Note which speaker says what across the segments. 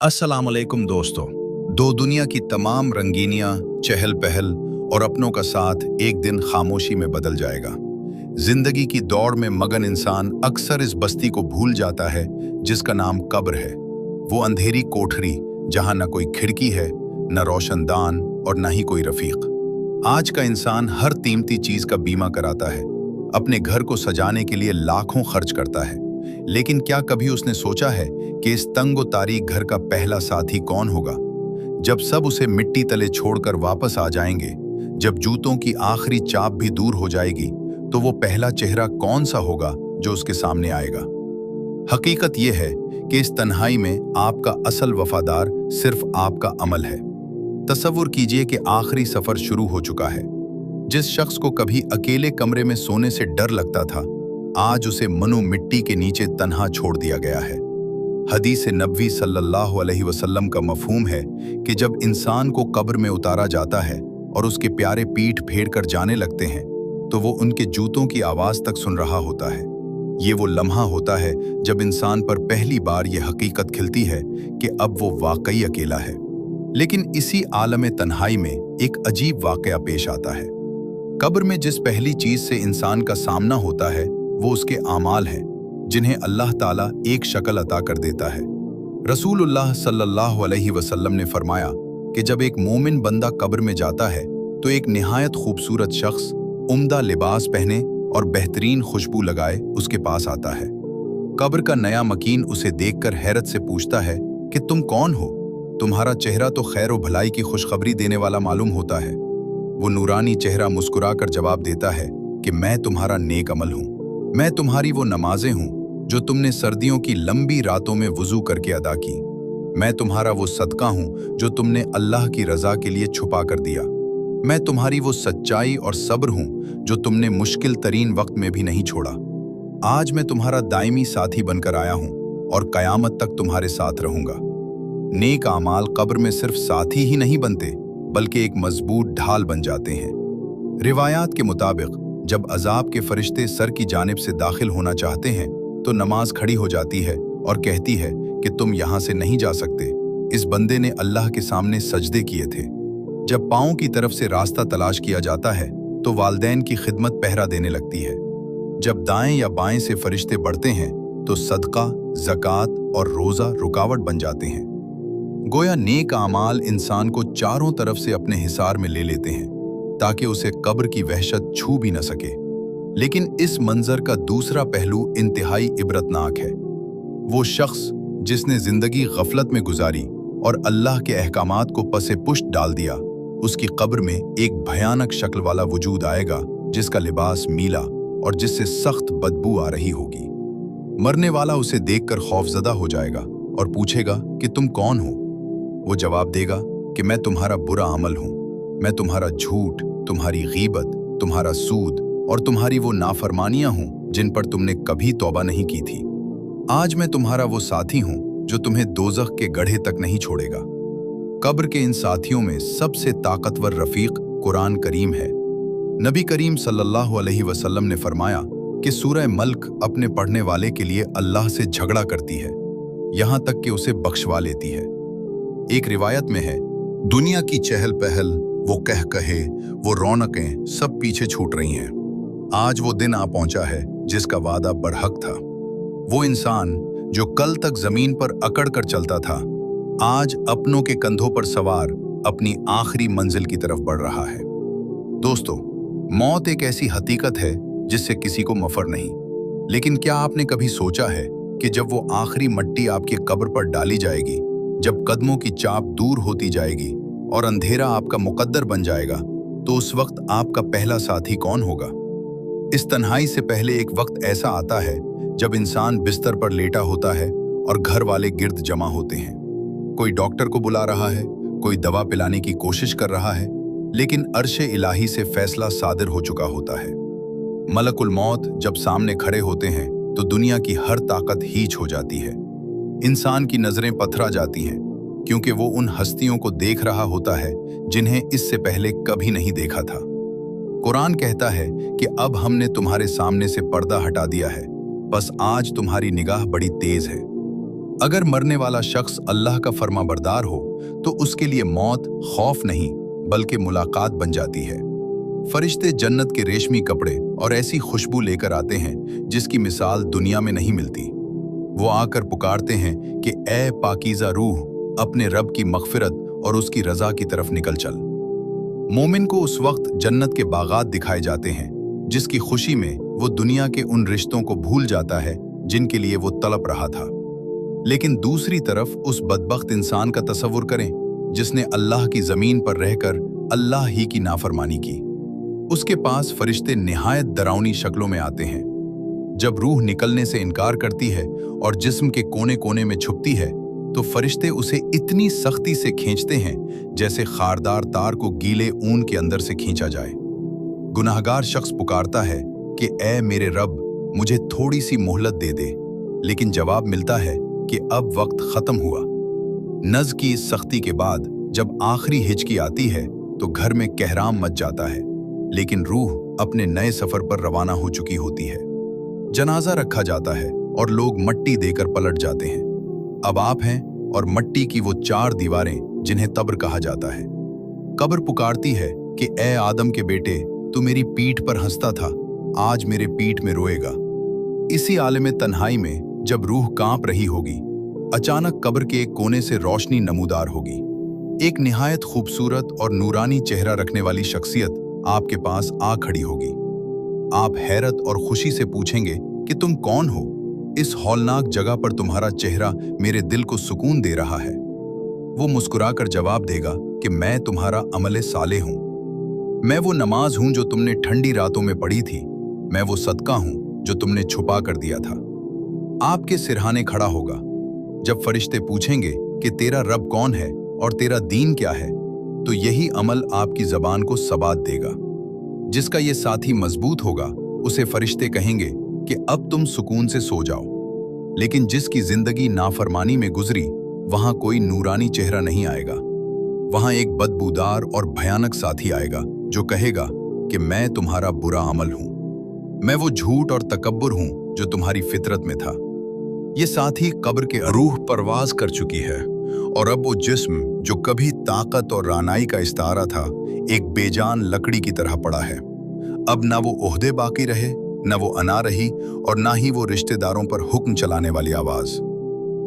Speaker 1: अस्सलाम वालेकुम दोस्तों। दो दुनिया की तमाम रंगीनियां, चहल पहल और अपनों का साथ एक दिन खामोशी में बदल जाएगा। जिंदगी की दौड़ में मगन इंसान अक्सर इस बस्ती को भूल जाता है जिसका नाम कब्र है। वो अंधेरी कोठरी जहां न कोई खिड़की है, न रोशनदान और न ही कोई रफीक। आज का इंसान हर कीमती चीज का बीमा कराता है, अपने घर को सजाने के लिए लाखों खर्च करता है, लेकिन क्या कभी उसने सोचा है कि इस तंगो तारीख घर का पहला साथी कौन होगा? जब सब उसे मिट्टी तले छोड़कर वापस आ जाएंगे, जब जूतों की आखिरी चाप भी दूर हो जाएगी, तो वो पहला चेहरा कौन सा होगा जो उसके सामने आएगा? हकीकत यह है कि इस तन्हाई में आपका असल वफादार सिर्फ आपका अमल है। तसव्वुर कीजिए कि आखिरी सफर शुरू हो चुका है। जिस शख्स को कभी अकेले कमरे में सोने से डर लगता था, आज उसे मनु मिट्टी के नीचे तन्हा छोड़ दिया गया है। हदीस नबवी सल्लल्लाहु अलैहि वसल्लम का मफहूम है कि जब इंसान को कब्र में उतारा जाता है और उसके प्यारे पीठ फेर कर जाने लगते हैं, तो वो उनके जूतों की आवाज तक सुन रहा होता है। ये वो लम्हा होता है जब इंसान पर पहली बार ये हकीकत खिलती है कि अब वो वाकई अकेला है। लेकिन इसी आलम तन्हाई में एक अजीब वाकया पेश आता है। कब्र में जिस पहली चीज से इंसान का सामना होता है, वो उसके आमाल हैं, जिन्हें अल्लाह ताला एक शक्ल अता कर देता है। रसूलुल्लाह सल्लल्लाहु अलैहि वसल्लम ने फरमाया कि जब एक मोमिन बंदा कब्र में जाता है तो एक निहायत खूबसूरत शख्स उम्दा लिबास पहने और बेहतरीन खुशबू लगाए उसके पास आता है। कब्र का नया मकीन उसे देखकर हैरत से पूछता है कि तुम कौन हो? तुम्हारा चेहरा तो खैर व भलाई की खुशखबरी देने वाला मालूम होता है। वो नूरानी चेहरा मुस्कुराकर जवाब देता है कि मैं तुम्हारा नेक अमल हूँ। मैं तुम्हारी वो नमाजें हूँ जो तुमने सर्दियों की लंबी रातों में वुजू करके अदा की। मैं तुम्हारा वो सदका हूँ जो तुमने अल्लाह की रजा के लिए छुपा कर दिया। मैं तुम्हारी वो सच्चाई और सब्र हूँ जो तुमने मुश्किल तरीन वक्त में भी नहीं छोड़ा। आज मैं तुम्हारा दायमी साथी बनकर आया हूँ और कयामत तक तुम्हारे साथ रहूंगा। नेक आमाल कब्र में सिर्फ साथी ही नहीं बनते, बल्कि एक मजबूत ढाल बन जाते हैं। रिवायात के मुताबिक जब अजाब के फरिश्ते सर की जानिब से दाखिल होना चाहते हैं, तो नमाज खड़ी हो जाती है और कहती है कि तुम यहाँ से नहीं जा सकते। इस बंदे ने अल्लाह के सामने सजदे किए थे। जब पाँव की तरफ से रास्ता तलाश किया जाता है, तो वालदैन की खिदमत पहरा देने लगती है। जब दाएं या बाएं से फरिश्ते बढ़ते हैं, तो सदका, ज़कात और रोज़ा रुकावट बन जाते हैं। गोया नेक आमाल इंसान को चारों तरफ से अपने हिसार में ले लेते हैं, ताकि उसे कब्र की वहशत छू भी न सके। लेकिन इस मंजर का दूसरा पहलू इंतहाई इबरतनाक है। वो शख्स जिसने जिंदगी गफलत में गुजारी और अल्लाह के अहकामात को पसे पुष्ट डाल दिया, उसकी कब्र में एक भयानक शक्ल वाला वजूद आएगा जिसका लिबास मीला और जिससे सख्त बदबू आ रही होगी। मरने वाला उसे देखकर खौफजदा हो जाएगा और पूछेगा कि तुम कौन हो? वो जवाब देगा कि मैं तुम्हारा बुरा अमल हूं। मैं तुम्हारा झूठ, तुम्हारी गीबत, तुम्हारा सूद और तुम्हारी वो नाफरमानियां हूं जिन पर तुमने कभी तौबा नहीं की थी। आज मैं तुम्हारा वो साथी हूं जो तुम्हें दोज़ख के गड्ढे तक नहीं छोड़ेगा। कब्र के इन साथियों में सबसे ताकतवर रफीक कुरान करीम है। नबी करीम सल्लल्लाहु अलैहि वसल्लम ने फरमाया कि सूरह मल्क अपने पढ़ने वाले के लिए अल्लाह से झगड़ा करती है, यहां तक कि उसे बख्शवा लेती है। एक रिवायत में है, दुनिया की चहल पहल, वो कह कहे, वो रौनकें सब पीछे छूट रही हैं। आज वो दिन आ पहुंचा है जिसका वादा बरहक था। वो इंसान जो कल तक जमीन पर अकड़ कर चलता था, आज अपनों के कंधों पर सवार अपनी आखिरी मंजिल की तरफ बढ़ रहा है। दोस्तों, मौत एक ऐसी हकीकत है जिससे किसी को मफर नहीं। लेकिन क्या आपने कभी सोचा है कि जब वो आखिरी मट्टी आपकी कब्र पर डाली जाएगी, जब कदमों की चाप दूर होती जाएगी और अंधेरा आपका मुकद्दर बन जाएगा, तो उस वक्त आपका पहला साथी कौन होगा? इस तन्हाई से पहले एक वक्त ऐसा आता है जब इंसान बिस्तर पर लेटा होता है और घर वाले गिर्द जमा होते हैं। कोई डॉक्टर को बुला रहा है, कोई दवा पिलाने की कोशिश कर रहा है, लेकिन अर्शे इलाही से फैसला सादिर हो चुका होता है। मलकुल मौत जब सामने खड़े होते हैं तो दुनिया की हर ताकत हीच हो जाती है। इंसान की नजरें पथरा जाती हैं, क्योंकि वो उन हस्तियों को देख रहा होता है जिन्हें इससे पहले कभी नहीं देखा था। कुरान कहता है कि अब हमने तुम्हारे सामने से पर्दा हटा दिया है, बस आज तुम्हारी निगाह बड़ी तेज है। अगर मरने वाला शख्स अल्लाह का फर्माबरदार हो तो उसके लिए मौत खौफ नहीं बल्कि मुलाकात बन जाती है। फरिश्ते जन्नत के रेशमी कपड़े और ऐसी खुशबू लेकर आते हैं जिसकी मिसाल दुनिया में नहीं मिलती। वो आकर पुकारते हैं कि ए पाकीज़ा रूह, अपने रब की मग़फ़िरत और उसकी रज़ा की तरफ निकल चल। मोमिन को उस वक्त जन्नत के बागात दिखाए जाते हैं जिसकी खुशी में वो दुनिया के उन रिश्तों को भूल जाता है जिनके लिए वो तड़प रहा था। लेकिन दूसरी तरफ उस बदबख्त इंसान का तसव्वुर करें जिसने अल्लाह की ज़मीन पर रहकर अल्लाह ही की नाफरमानी की। उसके पास फरिश्ते निहायत डरावनी शक्लों में आते हैं। जब रूह निकलने से इनकार करती है और जिस्म के कोने कोने में छुपती है तो फरिश्ते उसे इतनी सख्ती से खींचते हैं जैसे खारदार तार को गीले ऊन के अंदर से खींचा जाए। गुनाहगार शख्स पुकारता है कि ए मेरे रब, मुझे थोड़ी सी मोहलत दे दे, लेकिन जवाब मिलता है कि अब वक्त खत्म हुआ। नज़ की इस सख्ती के बाद जब आखिरी हिचकी आती है तो घर में कहराम मच जाता है, लेकिन रूह अपने नए सफर पर रवाना हो चुकी होती है। जनाजा रखा जाता है और लोग मट्टी देकर पलट जाते हैं। अब आप हैं और मट्टी की वो 4 दीवारें जिन्हें कब्र कहा जाता है। कब्र पुकारती है कि ए आदम के बेटे, तू मेरी पीठ पर हंसता था, आज मेरे पीठ में रोएगा। इसी आलम तन्हाई में जब रूह कांप रही होगी, अचानक कब्र के एक कोने से रोशनी नमूदार होगी। एक निहायत खूबसूरत और नूरानी चेहरा रखने वाली शख्सियत आपके पास आ खड़ी होगी। आप हैरत और खुशी से पूछेंगे कि तुम कौन हो? इस हौलनाक जगह पर तुम्हारा चेहरा मेरे दिल को सुकून दे रहा है। वो मुस्कुराकर जवाब देगा कि मैं तुम्हारा अमले साले हूं। मैं वो नमाज हूं जो तुमने ठंडी रातों में पढ़ी थी। मैं वो सदका हूं जो तुमने छुपा कर दिया था। आपके सिरहाने खड़ा होगा। जब फरिश्ते पूछेंगे कि तेरा रब कौन है और तेरा दीन क्या है, तो यही अमल आपकी जबान को सबात देगा। जिसका ये साथी मजबूत होगा उसे फरिश्ते कहेंगे कि अब तुम सुकून से सो जाओ। लेकिन जिसकी जिंदगी नाफरमानी में गुजरी, वहां कोई नूरानी चेहरा नहीं आएगा। वहां एक बदबूदार और भयानक साथी आएगा जो कहेगा कि मैं तुम्हारा बुरा अमल हूं, मैं वो झूठ और तकब्बुर हूं जो तुम्हारी फितरत में था। ये साथी कब्र के रूह परवाज कर चुकी है और अब वो जिस्म जो कभी ताकत और रानाई का इस्तारा था, एक बेजान लकड़ी की तरह पड़ा है। अब ना वो ओहदे बाकी रहे, न वो अना रही और ना ही वो रिश्तेदारों पर हुक्म चलाने वाली आवाज।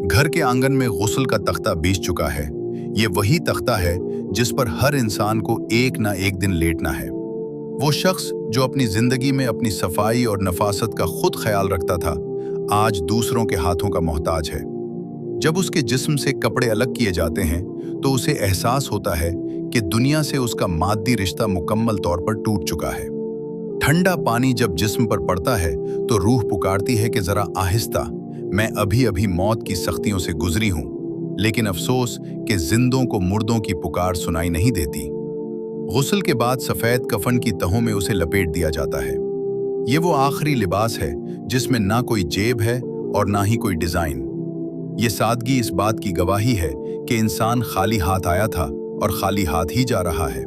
Speaker 1: घर के आंगन में गुस्ल का तख्ता बिछ चुका है। ये वही तख्ता है जिस पर हर इंसान को एक ना एक दिन लेटना है। वो शख्स जो अपनी जिंदगी में अपनी सफाई और नफासत का खुद ख्याल रखता था, आज दूसरों के हाथों का मोहताज है। जब उसके जिस्म से कपड़े अलग किए जाते हैं तो उसे एहसास होता है कि दुनिया से उसका मादी रिश्ता मुकम्मल तौर पर टूट चुका है। ठंडा पानी जब जिस्म पर पड़ता है तो रूह पुकारती है कि जरा आहिस्ता, मैं अभी अभी मौत की सख्तियों से गुजरी हूं। लेकिन अफसोस कि जिंदों को मुर्दों की पुकार सुनाई नहीं देती। गुस्ल के बाद सफेद कफन की तहों में उसे लपेट दिया जाता है। ये वो आखिरी लिबास है जिसमें ना कोई जेब है और ना ही कोई डिजाइन। ये सादगी इस बात की गवाही है कि इंसान खाली हाथ आया था और खाली हाथ ही जा रहा है।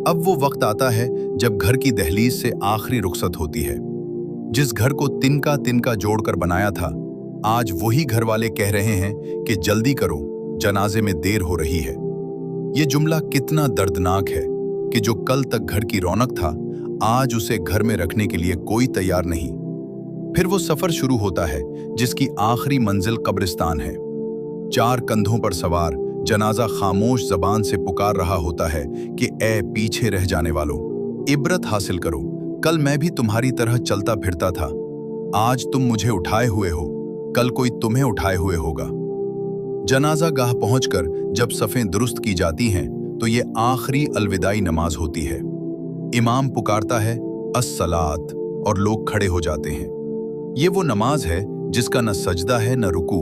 Speaker 1: अब वो वक्त आता है जब घर की दहलीज से आखिरी रुखसत होती है। जिस घर को तिनका तिनका जोड़कर बनाया था, आज वही घर वाले कह रहे हैं कि जल्दी करो, जनाजे में देर हो रही है। ये जुमला कितना दर्दनाक है कि जो कल तक घर की रौनक था, आज उसे घर में रखने के लिए कोई तैयार नहीं। फिर वो सफर शुरू होता है जिसकी आखिरी मंजिल कब्रिस्तान है। 4 कंधों पर सवार जनाजा खामोश जबान से पुकार रहा होता है कि ए पीछे रह जाने वालों, इबरत हासिल करो। कल मैं भी तुम्हारी तरह चलता फिरता था। आज तुम मुझे उठाए हुए हो, कल कोई तुम्हें उठाए हुए होगा। जनाजा गाह पहुंचकर जब सफ़ें दुरुस्त की जाती हैं तो ये आखिरी अलविदाई नमाज होती है। इमाम पुकारता है अस्सलात और लोग खड़े हो जाते हैं। ये वो नमाज है जिसका न सजदा है न रुकू,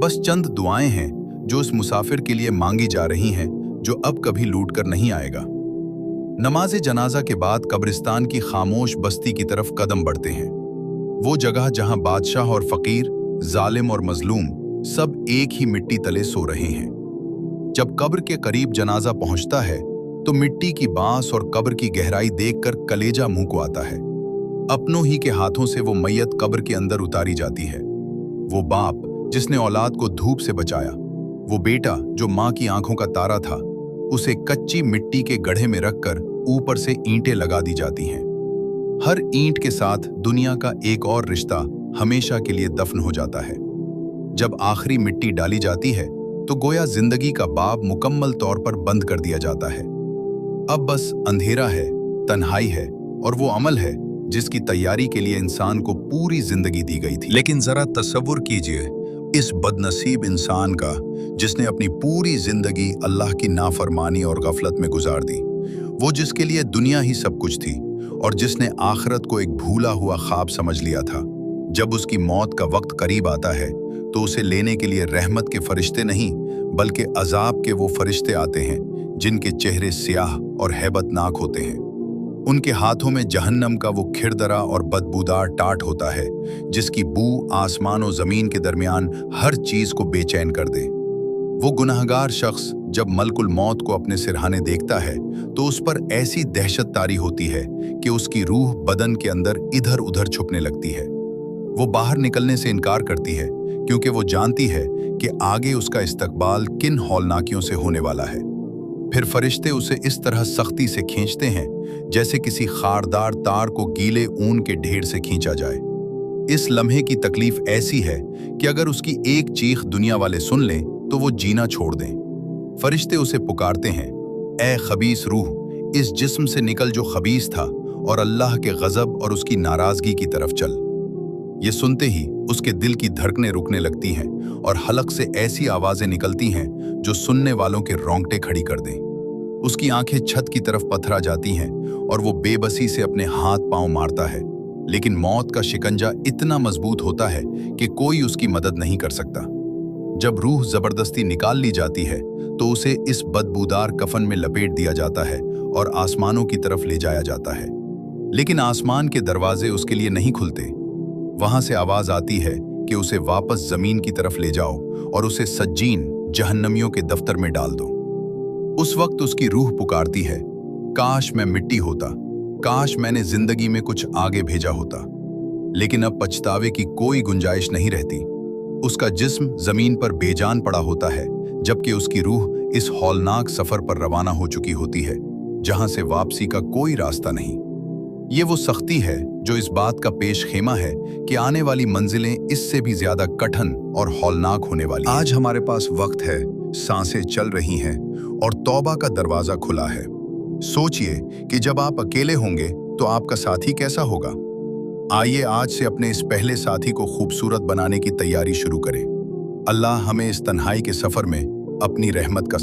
Speaker 1: बस चंद दुआएं हैं जो उस मुसाफिर के लिए मांगी जा रही हैं जो अब कभी लूट कर नहीं आएगा। नमाज जनाजा के बाद कब्रिस्तान की खामोश बस्ती की तरफ कदम बढ़ते हैं। वो जगह जहां बादशाह और फकीर, जालिम और मजलूम सब एक ही मिट्टी तले सो रहे हैं। जब कब्र के करीब जनाजा पहुंचता है तो मिट्टी की बांस और कब्र की गहराई देखकर कलेजा मुंह को आता है। अपनों ही के हाथों से वो मैयत कब्र के अंदर उतारी जाती है। वो बाप जिसने औलाद को धूप से बचाया। वो बेटा जो माँ की आंखों का तारा था, उसे कच्ची मिट्टी के गड्ढे में रखकर ऊपर से ईंटें लगा दी जाती हैं। हर ईंट के साथ दुनिया का एक और रिश्ता हमेशा के लिए दफन हो जाता है। जब आखिरी मिट्टी डाली जाती है तो गोया जिंदगी का बाब मुकम्मल तौर पर बंद कर दिया जाता है। अब बस अंधेरा है, तन्हाई है और वो अमल है जिसकी तैयारी के लिए इंसान को पूरी जिंदगी दी गई थी। लेकिन जरा तसव्वुर कीजिए इस बदनसीब इंसान का जिसने अपनी पूरी जिंदगी अल्लाह की नाफरमानी और गफलत में गुजार दी। वो जिसके लिए दुनिया ही सब कुछ थी और जिसने आखिरत को एक भूला हुआ ख्वाब समझ लिया था। जब उसकी मौत का वक्त करीब आता है तो उसे लेने के लिए रहमत के फरिश्ते नहीं बल्कि अजाब के वो फरिश्ते आते हैं जिनके चेहरे स्याह और हैबतनाक होते हैं। उनके हाथों में जहन्नम का वो खिरदरा और बदबूदार टाट होता है जिसकी बू आसमान और जमीन के दरमियान हर चीज को बेचैन कर दे। वो गुनाहगार शख्स जब मलकुल मौत को अपने सिरहाने देखता है तो उस पर ऐसी दहशत तारी होती है कि उसकी रूह बदन के अंदर इधर उधर छुपने लगती है। वो बाहर निकलने से इनकार करती है क्योंकि वो जानती है कि आगे उसका इस्तकबाल किन हौलनाकियों से होने वाला है। फिर फरिश्ते उसे इस तरह सख्ती से खींचते हैं जैसे किसी खारदार तार को गीले ऊन के ढेर से खींचा जाए। इस लम्हे की तकलीफ ऐसी है कि अगर उसकी एक चीख दुनिया वाले सुन लें तो वो जीना छोड़ दें। फरिश्ते उसे पुकारते हैं, ए खबीस रूह, इस जिस्म से निकल जो खबीस था और अल्लाह के गजब और उसकी नाराजगी की तरफ चल। ये सुनते ही उसके दिल की धड़कनें रुकने लगती हैं और हलक से ऐसी आवाजें निकलती हैं जो सुनने वालों के रोंगटे खड़ी कर दें। उसकी आंखें छत की तरफ पथरा जाती हैं और वो बेबसी से अपने हाथ पांव मारता है, लेकिन मौत का शिकंजा इतना मजबूत होता है कि कोई उसकी मदद नहीं कर सकता। जब रूह जबरदस्ती निकाल ली जाती है तो उसे इस बदबूदार कफन में लपेट दिया जाता है और आसमानों की तरफ ले जाया जाता है। लेकिन आसमान के दरवाजे उसके लिए नहीं खुलते। वहां से आवाज आती है कि उसे वापस जमीन की तरफ ले जाओ और उसे सज्जीन जहन्नमियों के दफ्तर में डाल दो। उस वक्त उसकी रूह पुकारती है, काश मैं मिट्टी होता, काश मैंने जिंदगी में कुछ आगे भेजा होता। लेकिन अब पछतावे की कोई गुंजाइश नहीं रहती। उसका जिस्म जमीन पर बेजान पड़ा होता है जबकि उसकी रूह इस हौलनाक सफर पर रवाना हो चुकी होती है जहां से वापसी का कोई रास्ता नहीं। ये वो सख्ती है जो इस बात का पेश खेमा है कि आने वाली मंजिलें इससे भी ज्यादा कठिन और हौलनाक होने वाली। आज हमारे पास वक्त है, सांसें चल रही हैं और तौबा का दरवाजा खुला है। सोचिए कि जब आप अकेले होंगे तो आपका साथी कैसा होगा। आइए आज से अपने इस पहले साथी को खूबसूरत बनाने की तैयारी शुरू करें। अल्लाह हमें इस तन्हाई के सफर में अपनी रहमत का